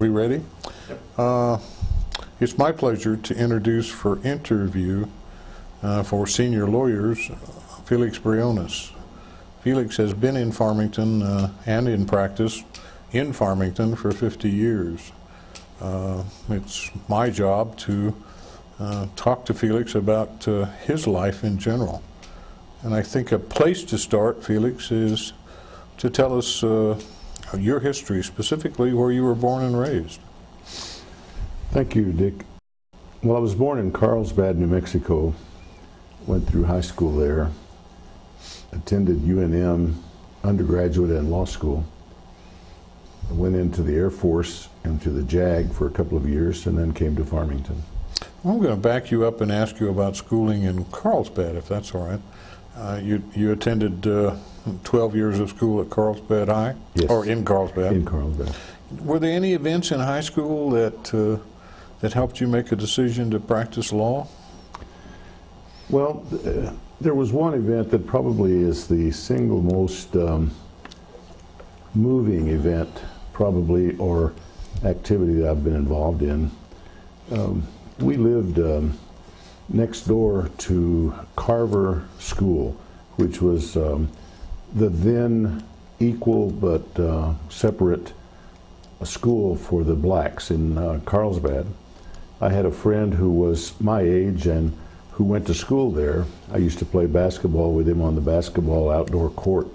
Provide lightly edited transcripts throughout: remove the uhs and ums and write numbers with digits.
We ready? Yep. It's my pleasure to introduce for interview for senior lawyers, Felix Briones. Felix has been in Farmington and in practice in Farmington for 50 years. It's my job to talk to Felix about his life in general. And I think a place to start, Felix, is to tell us your history, specifically where you were born and raised. Thank you, Dick. Well, I was born in Carlsbad, New Mexico, went through high school there, attended UNM undergraduate and law school, went into the Air Force, into the JAG for a couple of years, and then came to Farmington. I'm going to back you up and ask you about schooling in Carlsbad, if that's all right. You attended 12 years of school at Carlsbad High? Yes. Or in Carlsbad? In Carlsbad. Were there any events in high school that helped you make a decision to practice law? Well, there was one event that probably is the single most moving event, probably, or activity that I've been involved in. We lived next door to Carver School, which was the then equal but separate school for the blacks in Carlsbad. I had a friend who was my age and who went to school there. I used to play basketball with him on the basketball outdoor court.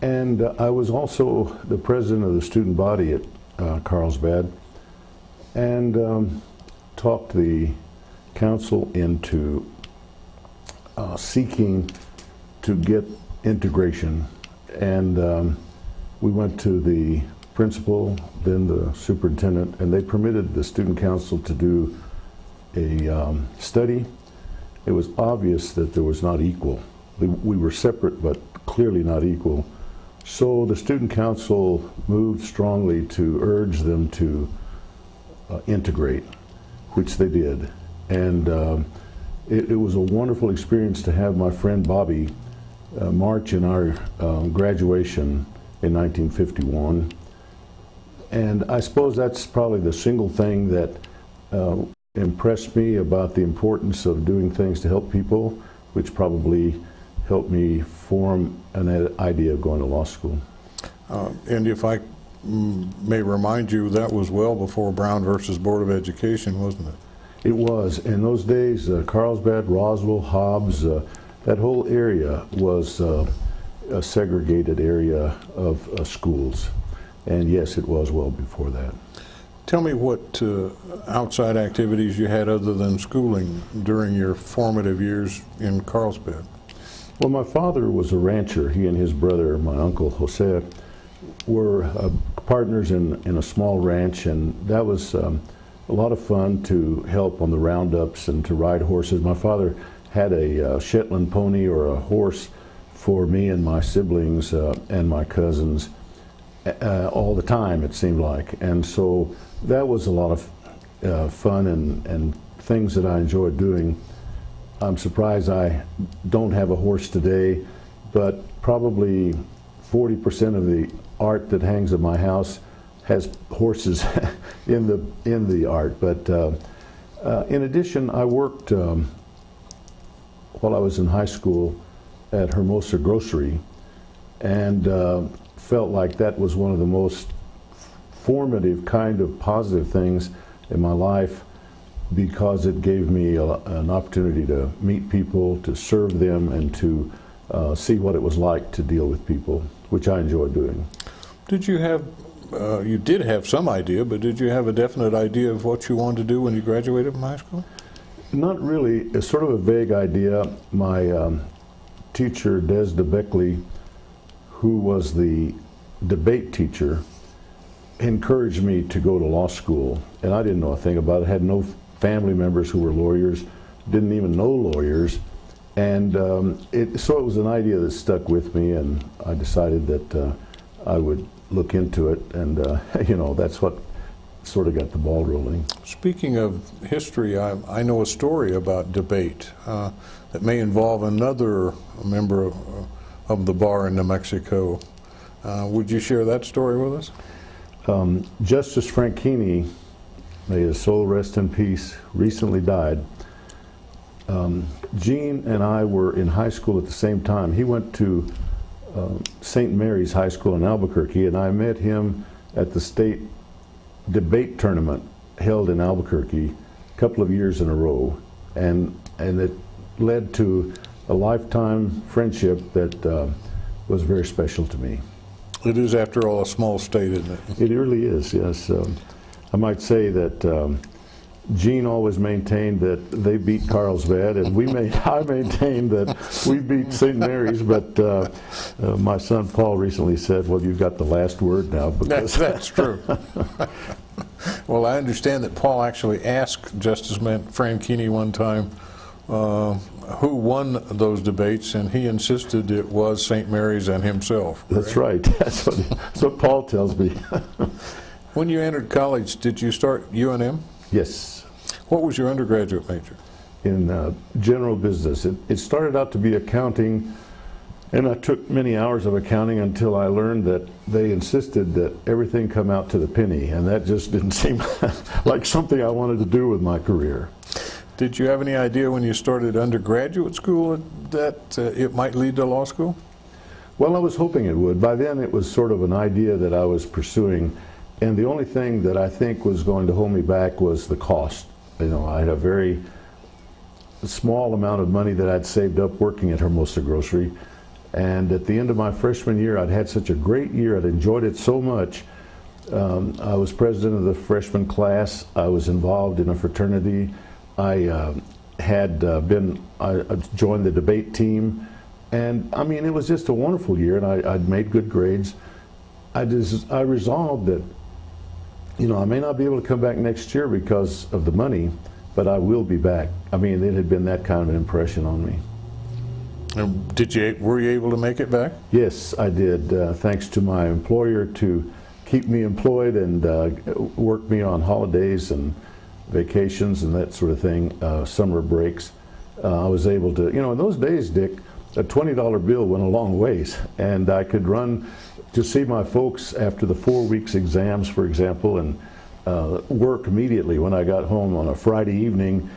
And I was also the president of the student body at Carlsbad, and talked the council into seeking to get integration. And we went to the principal, then the superintendent, and they permitted the student council to do a study. It was obvious that there was not equal. We were separate, but clearly not equal. So the student council moved strongly to urge them to integrate, which they did. And it was a wonderful experience to have my friend Bobby march in our graduation in 1951. And I suppose that's probably the single thing that impressed me about the importance of doing things to help people, which probably helped me form an idea of going to law school. And if I may remind you, that was well before Brown versus Board of Education, wasn't it? It was. In those days, Carlsbad, Roswell, Hobbs, that whole area was a segregated area of schools. And yes, it was well before that. Tell me what outside activities you had other than schooling during your formative years in Carlsbad. Well, my father was a rancher. He and his brother, my uncle Jose, were partners in a small ranch, and that was a lot of fun to help on the roundups and to ride horses. My father had a Shetland pony or a horse for me and my siblings and my cousins all the time, it seemed like. And so that was a lot of fun and things that I enjoyed doing. I'm surprised I don't have a horse today, but probably 40% of the art that hangs at my house has horses in the art. But in addition, I worked while I was in high school at Hermosa Grocery, and felt like that was one of the most formative kind of positive things in my life, because it gave me an opportunity to meet people, to serve them, and to see what it was like to deal with people, which I enjoyed doing. Did you have, you did have some idea, but did you have a definite idea of what you wanted to do when you graduated from high school? Not really. It's sort of a vague idea. My teacher, Des DeBeckley, who was the debate teacher, encouraged me to go to law school, and I didn't know a thing about it. I had no family members who were lawyers, didn't even know lawyers, and so it was an idea that stuck with me, and I decided that I would look into it, and you know, that's what sort of got the ball rolling. Speaking of history, I know a story about debate that may involve another member of the bar in New Mexico. Would you share that story with us? Justice Franchini, may his soul rest in peace, recently died. Gene and I were in high school at the same time. He went to St. Mary's High School in Albuquerque, and I met him at the state debate tournament held in Albuquerque a couple of years in a row, and it led to a lifetime friendship that was very special to me. It is, after all, a small state, isn't it? It really is, yes. I might say that Gene always maintained that they beat Carlsbad, and I maintained that we beat St. Mary's, but my son Paul recently said, well, you've got the last word now. Because That's true. Well, I understand that Paul actually asked Justice Franchini one time who won those debates, and he insisted it was St. Mary's and himself. Correct? That's right. That's what Paul tells me. When you entered college, did you start UNM? Yes. What was your undergraduate major? In general business. It started out to be accounting, and I took many hours of accounting until I learned that they insisted that everything come out to the penny, and that just didn't seem like something I wanted to do with my career. Did you have any idea when you started undergraduate school that it might lead to law school? Well, I was hoping it would. By then it was sort of an idea that I was pursuing, and the only thing that I think was going to hold me back was the cost. You know, I had a very small amount of money that I'd saved up working at Hermosa Grocery, and at the end of my freshman year I'd had such a great year, I'd enjoyed it so much. I was president of the freshman class, I was involved in a fraternity, I joined the debate team, and I mean, it was just a wonderful year, and I'd made good grades. I resolved that, you know, I may not be able to come back next year because of the money, but I will be back. I mean, it had been that kind of an impression on me. And were you able to make it back? Yes, I did, thanks to my employer to keep me employed and work me on holidays and vacations and that sort of thing, summer breaks. I was able to, you know, in those days, Dick, a $20 bill went a long ways, and I could run to see my folks after the 4 weeks exams, for example, and work immediately when I got home on a Friday evening,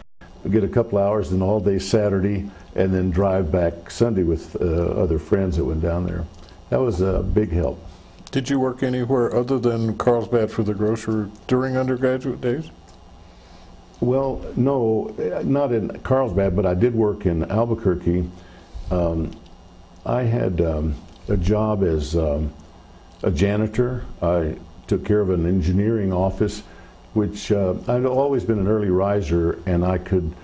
get a couple hours, then all day Saturday, and then drive back Sunday with other friends that went down there. That was a big help. Did you work anywhere other than Carlsbad for the grocer during undergraduate days? Well, no, not in Carlsbad, but I did work in Albuquerque. I had a job as a janitor. I took care of an engineering office, which I'd always been an early riser, and I could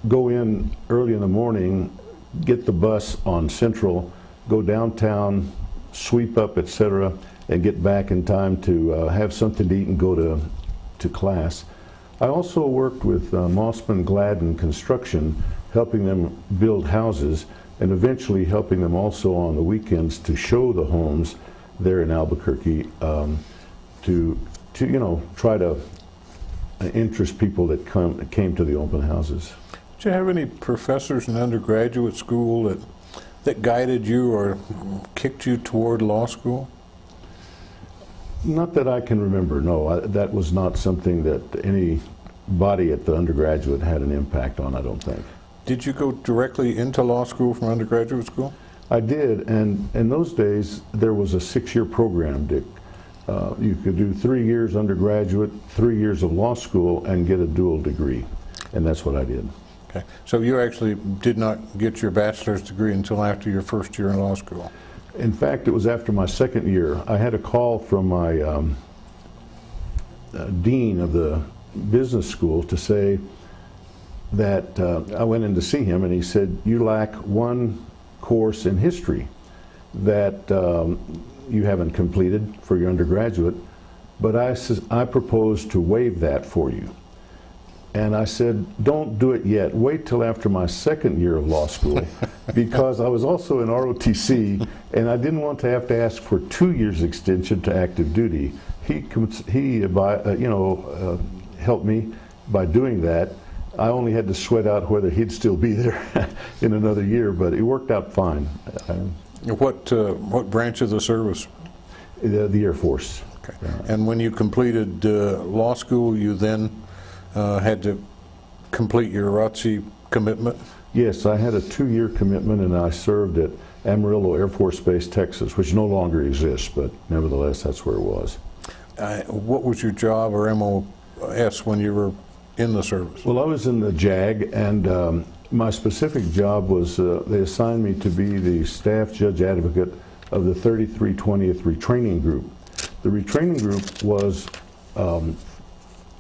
go in early in the morning, get the bus on Central, go downtown, sweep up, etc., and get back in time to have something to eat and go to class. I also worked with Mossman Gladden Construction, helping them build houses, and eventually helping them also on the weekends to show the homes there in Albuquerque, to you know, try to interest people that came to the open houses. Did you have any professors in undergraduate school that guided you or kicked you toward law school? Not that I can remember, no. That was not something that anybody at the undergraduate had an impact on, I don't think. Did you go directly into law school from undergraduate school? I did, and in those days there was a 6-year program, Dick. You could do 3 years undergraduate, 3 years of law school, and get a dual degree, and that's what I did. Okay, so you actually did not get your bachelor's degree until after your first year in law school? In fact, it was after my second year. I had a call from my dean of the business school to say that I went in to see him, and he said, you lack one course in history that you haven't completed for your undergraduate, but I propose to waive that for you. And I said, don't do it yet. Wait till after my second year of law school, because I was also in ROTC, and I didn't want to have to ask for 2 years extension to active duty. He helped me by doing that. I only had to sweat out whether he'd still be there in another year, but it worked out fine. What branch of the service? The Air Force. Okay. And when you completed law school, you then had to complete your ROTC commitment? Yes, I had a 2-year commitment, and I served at Amarillo Air Force Base, Texas, which no longer exists, but nevertheless, that's where it was. What was your job or MOS when you were in the service? Well, I was in the JAG, and my specific job was they assigned me to be the staff judge advocate of the 3320th Retraining Group. The retraining group was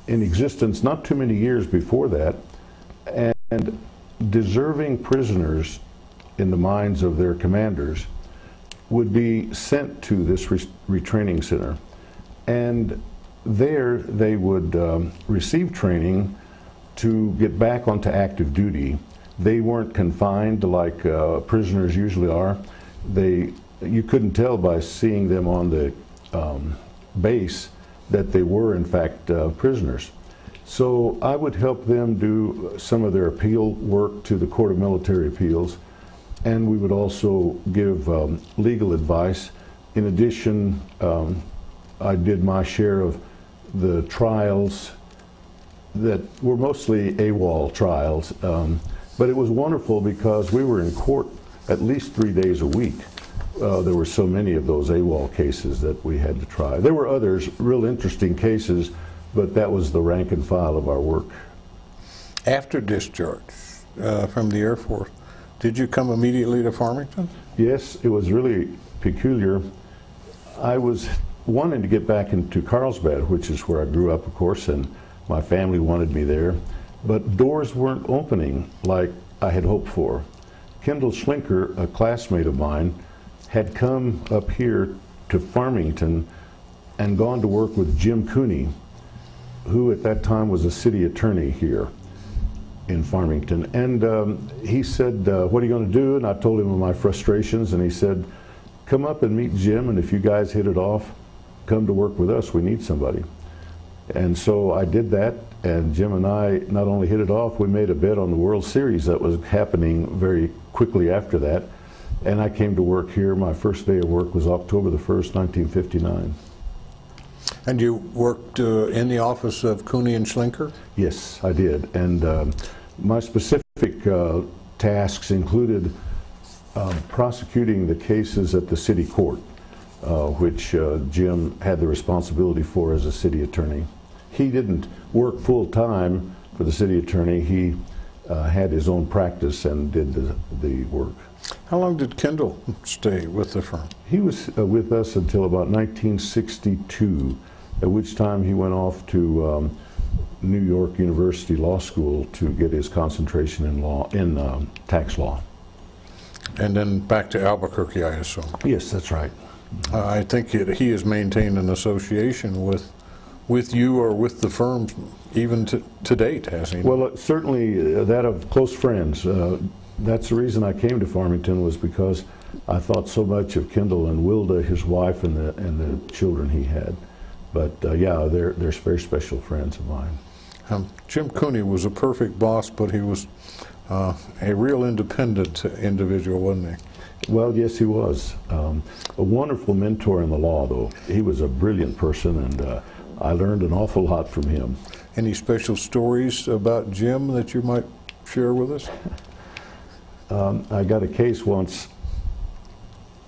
in existence not too many years before that, and deserving prisoners in the minds of their commanders would be sent to this retraining center, and there they would receive training to get back onto active duty. They weren't confined like prisoners usually are. You couldn't tell by seeing them on the base that they were in fact prisoners. So I would help them do some of their appeal work to the Court of Military Appeals, and we would also give legal advice. In addition, I did my share of the trials that were mostly AWOL trials, but it was wonderful because we were in court at least 3 days a week. There were so many of those AWOL cases that we had to try. There were others, real interesting cases, but that was the rank and file of our work. After discharge from the Air Force, did you come immediately to Farmington? Yes, it was really peculiar. I was wanting to get back into Carlsbad, which is where I grew up, of course, and my family wanted me there, but doors weren't opening like I had hoped for. Kendall Schlinker, a classmate of mine, had come up here to Farmington and gone to work with Jim Cooney, who at that time was a city attorney here in Farmington. And he said, what are you going to do? And I told him of my frustrations, and he said, come up and meet Jim, and if you guys hit it off, come to work with us. We need somebody. And so I did that, and Jim and I not only hit it off, we made a bet on the World Series that was happening very quickly after that. And I came to work here. My first day of work was October the 1st, 1959. And you worked in the office of Cooney and Schlinker? Yes, I did. And my specific tasks included prosecuting the cases at the city court, which Jim had the responsibility for as a city attorney. He didn't work full-time for the city attorney. He had his own practice and did the work. How long did Kendall stay with the firm? He was with us until about 1962, at which time he went off to New York University Law School to get his concentration in tax law. And then back to Albuquerque, I assume. Yes, that's right. I think he has maintained an association with you or with the firm even to date, has he? Well, certainly that of close friends. That's the reason I came to Farmington, was because I thought so much of Kendall and Wilda, his wife, and the children he had. But yeah, they're very special friends of mine. Jim Cooney was a perfect boss, but he was a real independent individual, wasn't he? Well, yes, he was. A wonderful mentor in the law, though. He was a brilliant person, and I learned an awful lot from him. Any special stories about Jim that you might share with us? I got a case once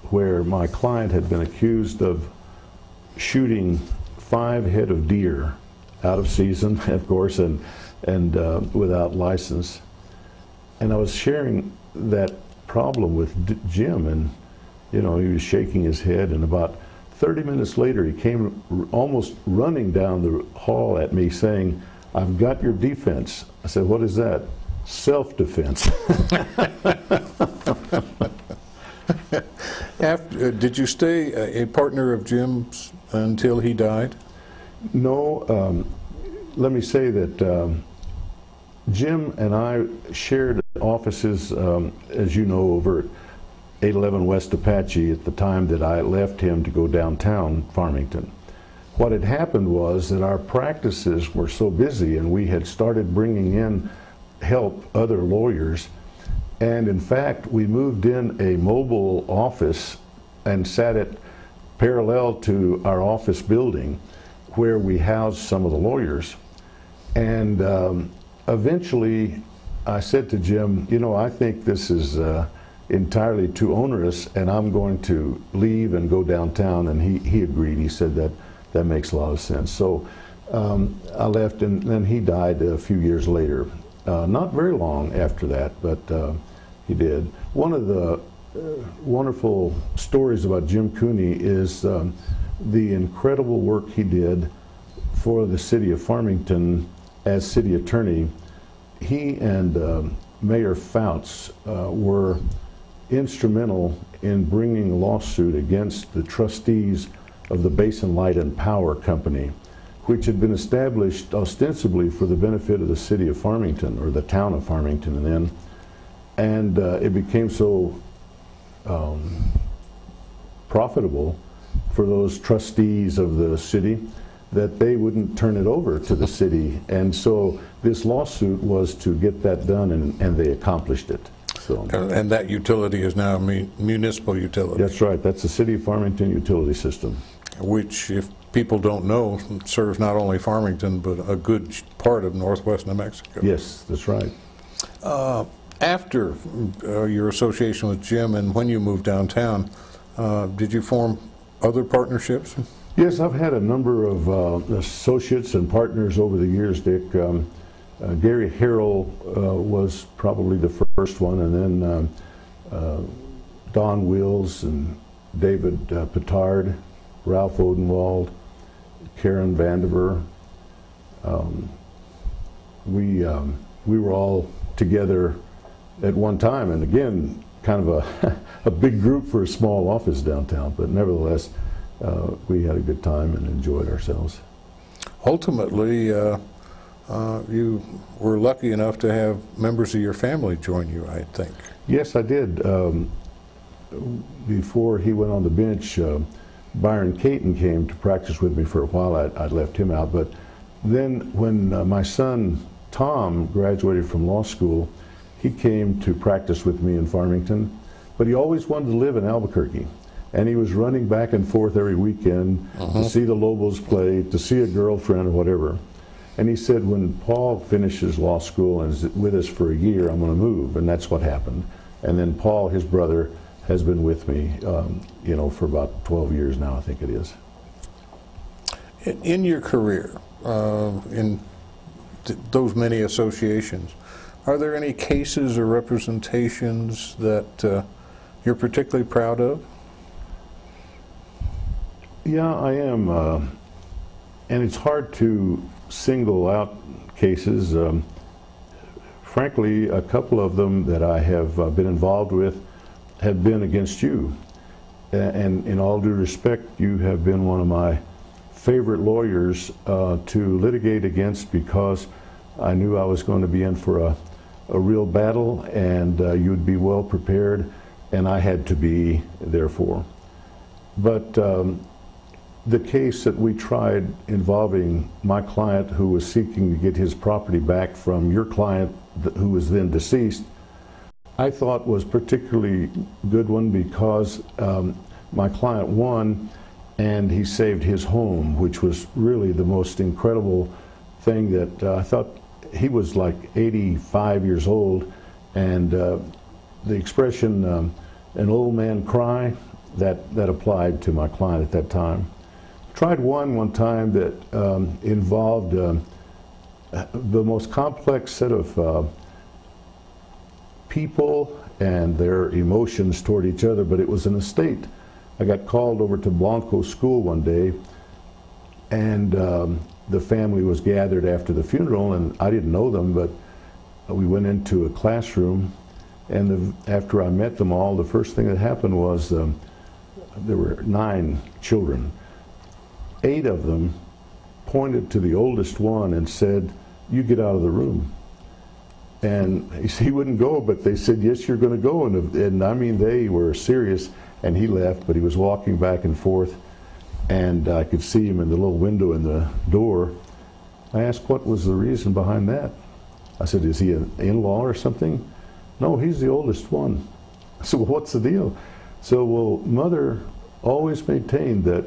where my client had been accused of shooting 5 head of deer out of season, of course, and without license. And I was sharing that problem with Jim, and you know, he was shaking his head, and about 30 minutes later he came almost running down the hall at me saying, "I've got your defense." I said, "What is that?" "Self-defense." Did you stay a partner of Jim's until he died? No. Let me say that Jim and I shared offices, as you know, over at 811 West Apache at the time that I left him to go downtown Farmington. What had happened was that our practices were so busy, and we had started bringing in help other lawyers, and in fact we moved in a mobile office and sat at parallel to our office building where we housed some of the lawyers. And eventually I said to Jim, you know, I think this is entirely too onerous, and I'm going to leave and go downtown. And he agreed. He said that makes a lot of sense. So I left, and then he died a few years later. Not very long after that, but he did. One of the wonderful stories about Jim Cooney is the incredible work he did for the city of Farmington as city attorney. He and Mayor Fouts were instrumental in bringing a lawsuit against the trustees of the Basin Light and Power Company, which had been established ostensibly for the benefit of the city of Farmington, or the town of Farmington then. And it became so profitable for those trustees of the city that they wouldn't turn it over to the city. And so this lawsuit was to get that done, and they accomplished it. So, and that utility is now a municipal utility. That's right. That's the City of Farmington utility system. Which, if people don't know, serves not only Farmington, but a good part of northwest New Mexico. Yes, that's right. After your association with Jim and when you moved downtown, did you form other partnerships? Yes, I've had a number of associates and partners over the years, Dick. Gary Harrell was probably the first one, and then Don Wills and David Petard, Ralph Odenwald, Karen Vandiver. We were all together at one time, and again, kind of a big group for a small office downtown, but nevertheless, we had a good time and enjoyed ourselves. Ultimately, you were lucky enough to have members of your family join you, I think. Yes, I did. Before he went on the bench, Byron Caton came to practice with me for a while. I'd left him out, but then when my son Tom graduated from law school, he came to practice with me in Farmington, but he always wanted to live in Albuquerque. And he was running back and forth every weekend to see the Lobos play, to see a girlfriend or whatever. And he said, when Paul finishes law school and is with us for a year, I'm going to move. And that's what happened. And then Paul, his brother, has been with me, you know, for about 12 years now, I think it is. In your career, in those many associations, are there any cases or representations that you're particularly proud of? Yeah, I am. And it's hard to single out cases. Frankly, a couple of them that I have been involved with have been against you. And in all due respect, you have been one of my favorite lawyers to litigate against, because I knew I was going to be in for a real battle, and you'd be well prepared, and I had to be, therefore. But the case that we tried involving my client, who was seeking to get his property back from your client who was then deceased, I thought was particularly good one, because my client won and he saved his home, which was really the most incredible thing. That I thought, he was like 85 years old, and the expression an old man cry, that applied to my client at that time. Tried one time that involved the most complex set of people and their emotions toward each other, but it was an estate. I got called over to Blanco School one day, and the family was gathered after the funeral, and I didn't know them, but we went into a classroom, and after I met them all, the first thing that happened was there were 9 children. 8 of them pointed to the oldest one and said, "You get out of the room." And he wouldn't go, but they said, "Yes, you're going to go." And I mean, they were serious, and he left, but he was walking back and forth, and I could see him in the little window in the door. I asked what was the reason behind that. I said, "Is he an in-law or something?" "No, he's the oldest one." I said, "Well, what's the deal?" So, well, Mother always maintained that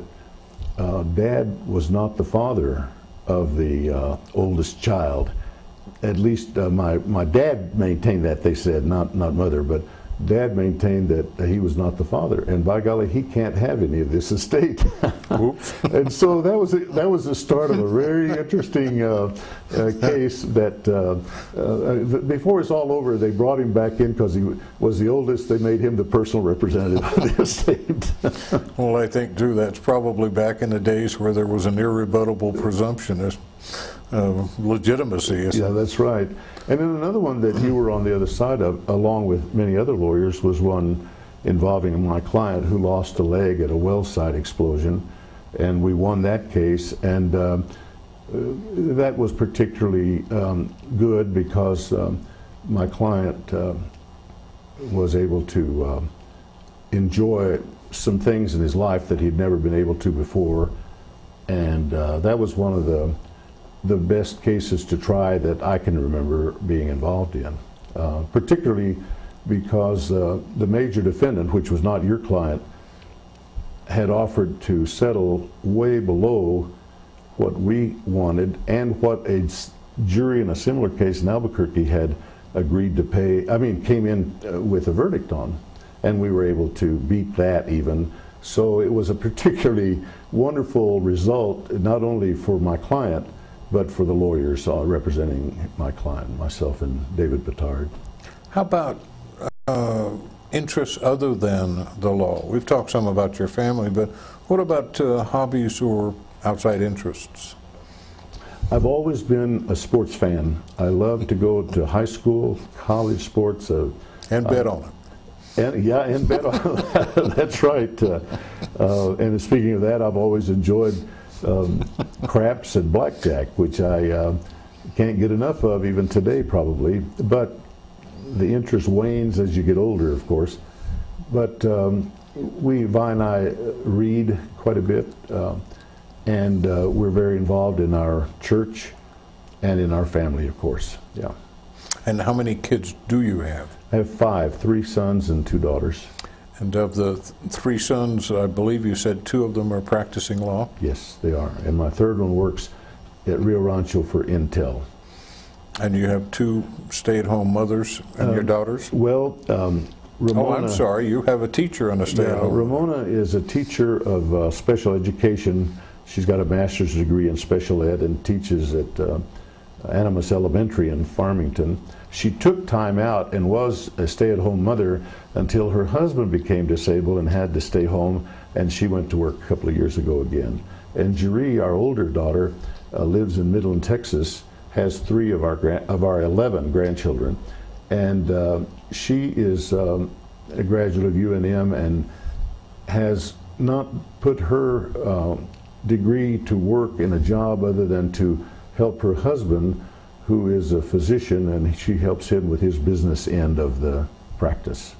Dad was not the father of the oldest child. At least my dad maintained that, they said, not Mother, but Dad maintained that he was not the father, and by golly, he can't have any of this estate. Oops. And so that was the start of a very interesting case. That before it's all over, they brought him back in because he was the oldest. They made him the personal representative of the estate. Well, I think too that's probably back in the days where there was an irrebuttable presumption of legitimacy. Yeah, that's right. And then another one that you were on the other side of, along with many other lawyers, was one involving my client who lost a leg at a well site explosion, and we won that case. And that was particularly good because my client was able to enjoy some things in his life that he'd never been able to before, and that was one of the best cases to try that I can remember being involved in, particularly because the major defendant, which was not your client, had offered to settle way below what we wanted and what a jury in a similar case in Albuquerque had agreed to pay, came in with a verdict on, and we were able to beat that even. So it was a particularly wonderful result, not only for my client, but for the lawyers representing my client, myself and David Petard. How about interests other than the law? We've talked some about your family, but what about hobbies or outside interests? I've always been a sports fan. I love to go to high school, college sports. And bet on it. And bet on it. That's right. And speaking of that, I've always enjoyed craps and blackjack, which I can't get enough of even today probably, but the interest wanes as you get older, of course. But Vi and I read quite a bit, and we're very involved in our church and in our family, of course. Yeah. And how many kids do you have? I have 5, 3 sons and 2 daughters. And of the 3 sons, I believe you said 2 of them are practicing law? Yes, they are. And my third one works at Rio Rancho for Intel. And you have 2 stay-at-home mothers and your daughters? Well, Ramona... Oh, I'm sorry. You have a teacher and a stay-at-home. Ramona is a teacher of special education. She's got a master's degree in special ed and teaches at Animas Elementary in Farmington. She took time out and was a stay-at-home mother until her husband became disabled and had to stay home, and she went to work a couple of years ago again. And Jeree, our older daughter, lives in Midland, Texas, has 3 of our 11 grandchildren, and she is a graduate of UNM and has not put her degree to work in a job other than to help her husband, who is a physician, and she helps him with his business end of the practice.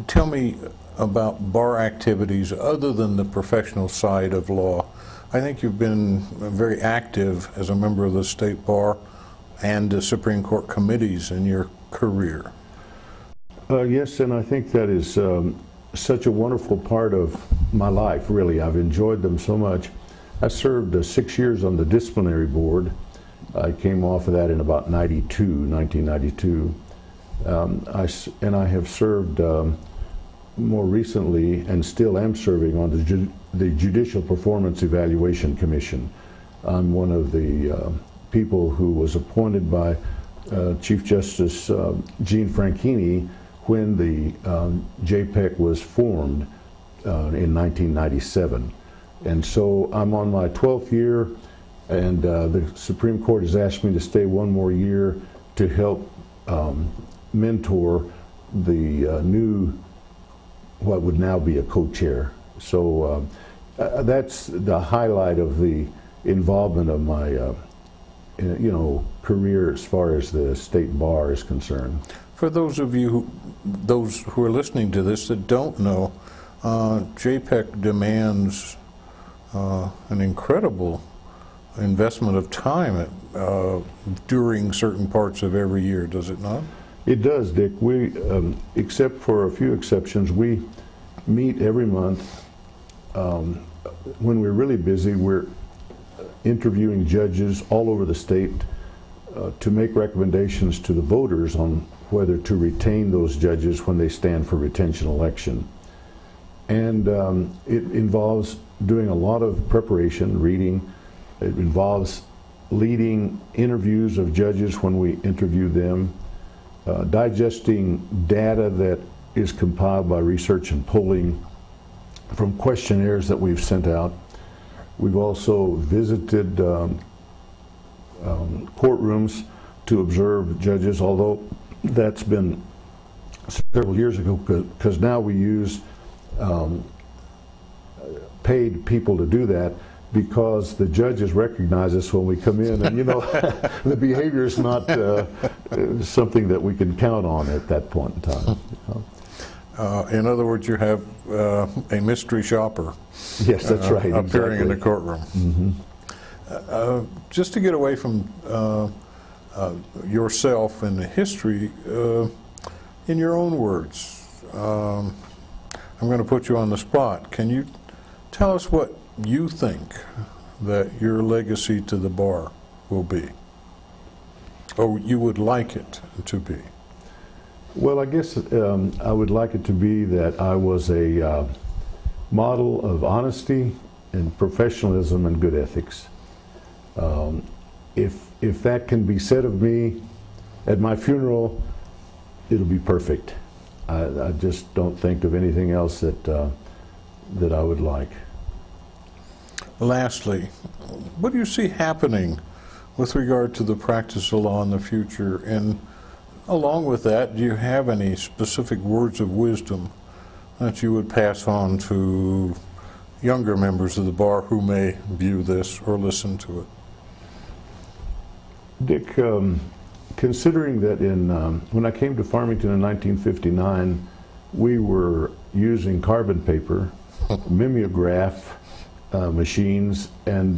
Tell me about bar activities other than the professional side of law. I think you've been very active as a member of the state bar and the Supreme Court committees in your career. Yes, and I think that is such a wonderful part of my life, really. I've enjoyed them so much. I served 6 years on the disciplinary board. I came off of that in about 1992. And I have served more recently, and still am serving, on the Judicial Performance Evaluation Commission. I'm one of the people who was appointed by Chief Justice Gene Franchini when the JPEC was formed in 1997. And so I'm on my 12th year, and the Supreme Court has asked me to stay 1 more year to help mentor the new, what would now be a co-chair. So that's the highlight of the involvement of my career as far as the state bar is concerned. For those of you, those who are listening to this that don't know, JPEC demands an incredible investment of time during certain parts of every year, does it not? It does, Dick. We, except for a few exceptions, we meet every month. When we're really busy, we're interviewing judges all over the state to make recommendations to the voters on whether to retain those judges when they stand for retention election. And it involves doing a lot of preparation, reading. It involves leading interviews of judges when we interview them, digesting data that is compiled by research and polling from questionnaires that we've sent out. We've also visited courtrooms to observe judges, although that's been several years ago, because now we use paid people to do that, because the judges recognize us when we come in, and you know, the behavior is not something that we can count on at that point in time. In other words, you have a mystery shopper. Yes, that's right. Appearing exactly. in the courtroom. Mm-hmm. Just to get away from yourself and the history, in your own words, I'm going to put you on the spot. Can you tell us what you think that your legacy to the bar will be, or you would like it to be? Well, I guess I would like it to be that I was a model of honesty and professionalism and good ethics. If that can be said of me at my funeral, it'll be perfect. I just don't think of anything else that that I would like. Lastly, what do you see happening with regard to the practice of law in the future? And along with that, do you have any specific words of wisdom that you would pass on to younger members of the bar who may view this or listen to it? Dick, considering that when I came to Farmington in 1959, we were using carbon paper, mimeograph machines, and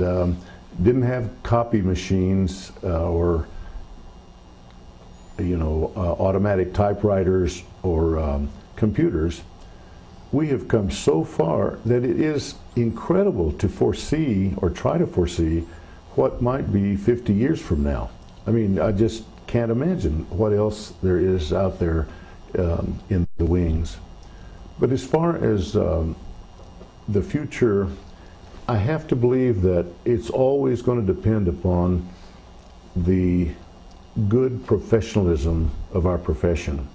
didn't have copy machines or automatic typewriters or computers. We have come so far that it is incredible to foresee or try to foresee what might be 50 years from now. I mean, I just can't imagine what else there is out there in the wings. But as far as the future, I have to believe that it's always going to depend upon the good professionalism of our profession.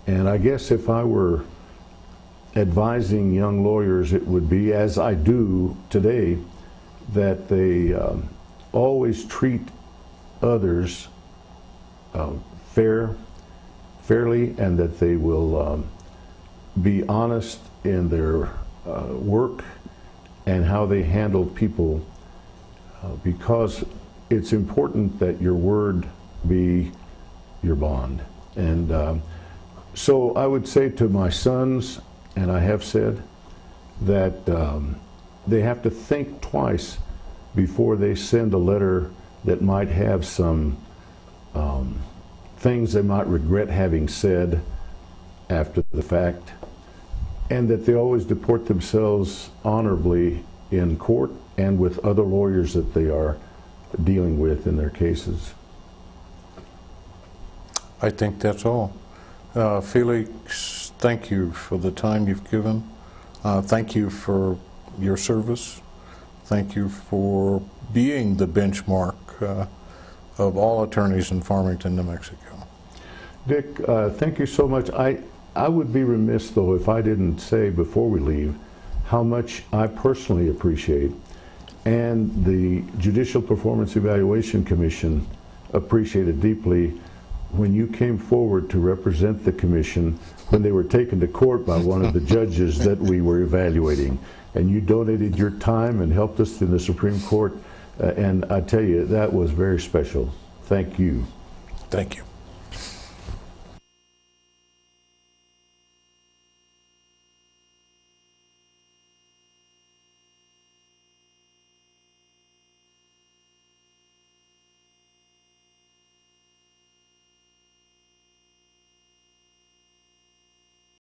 And I guess if I were advising young lawyers, it would be, as I do today, that they always treat others fairly, and that they will be honest in their work and how they handle people, because it's important that your word be your bond. And so I would say to my sons, and I have said, that they have to think twice before they send a letter that might have some things they might regret having said after the fact, and that they always deport themselves honorably in court and with other lawyers that they are dealing with in their cases. I think that's all. Felix, thank you for the time you've given. Thank you for your service. Thank you for being the benchmark of all attorneys in Farmington, New Mexico. Dick, thank you so much. I would be remiss, though, if I didn't say before we leave how much I personally appreciate, and the Judicial Performance Evaluation Commission appreciated deeply, when you came forward to represent the commission when they were taken to court by one of the judges that we were evaluating. And you donated your time and helped us in the Supreme Court. And I tell you, that was very special. Thank you. Thank you.